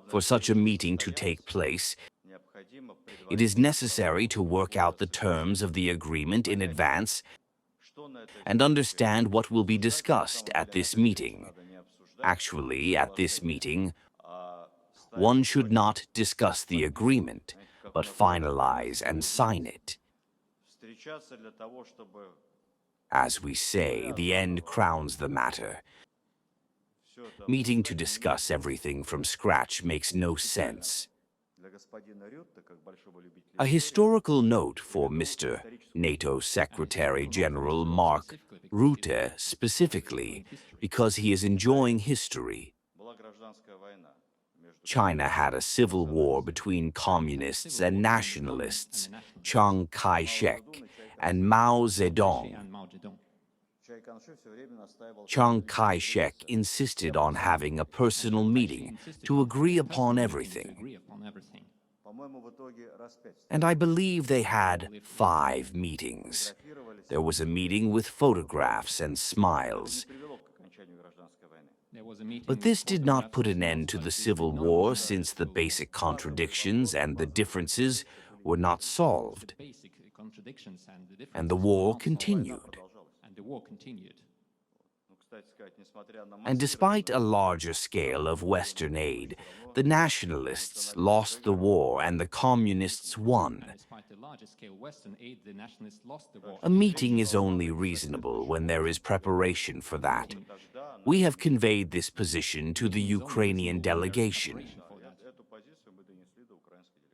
For such a meeting to take place, it is necessary to work out the terms of the agreement in advance and understand what will be discussed at this meeting. Actually, at this meeting, one should not discuss the agreement, but finalize and sign it. As we say, the end crowns the matter. Meeting to discuss everything from scratch makes no sense. A historical note for Mr. NATO Secretary General Mark Rutte specifically, because he is enjoying history. China had a civil war between communists and nationalists, Chiang Kai-shek and Mao Zedong. Chiang Kai-shek insisted on having a personal meeting to agree upon everything. And I believe they had 5 meetings. There was a meeting with photographs and smiles. But this did not put an end to the civil war, since the basic contradictions and the differences were not solved. And the war continued. And despite a larger scale of Western aid, the nationalists lost the war and the communists won. A meeting is only reasonable when there is preparation for that. We have conveyed this position to the Ukrainian delegation.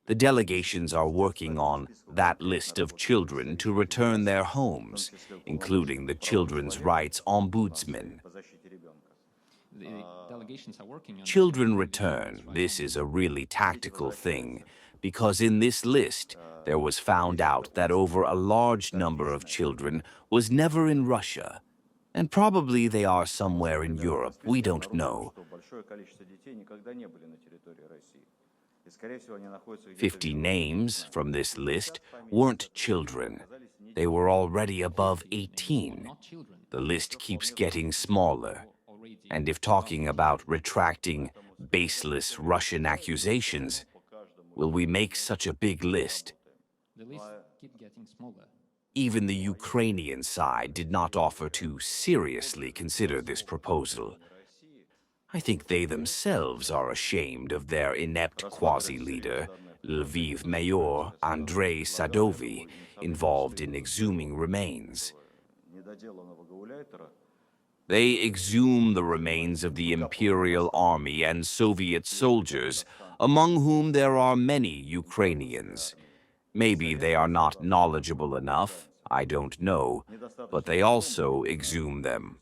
The delegations are working on that list of children to return their homes, including the Children's Rights Ombudsman. Children return. This is a really tactical thing, because in this list there was found out that over a large number of children was never in Russia, and probably they are somewhere in Europe, we don't know. 50 names from this list weren't children. They were already above 18. The list keeps getting smaller. And if talking about retracting baseless Russian accusations, will we make such a big list? Even the Ukrainian side did not offer to seriously consider this proposal. I think they themselves are ashamed of their inept quasi-leader, Lviv Mayor Andrei Sadovy, involved in exhuming remains. They exhume the remains of the Imperial Army and Soviet soldiers, among whom there are many Ukrainians. Maybe they are not knowledgeable enough, I don't know, but they also exhume them.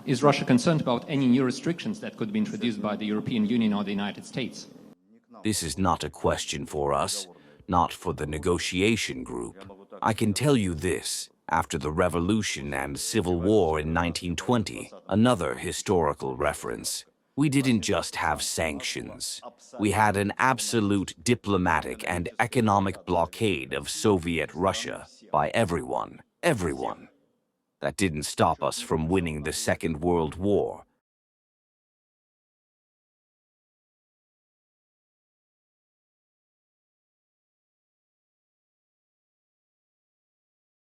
Is Russia concerned about any new restrictions that could be introduced by the European Union or the United States? This is not a question for us, not for the negotiation group. I can tell you this. After the revolution and civil war in 1920, another historical reference, we didn't just have sanctions. We had an absolute diplomatic and economic blockade of Soviet Russia by everyone. That didn't stop us from winning the Second World War.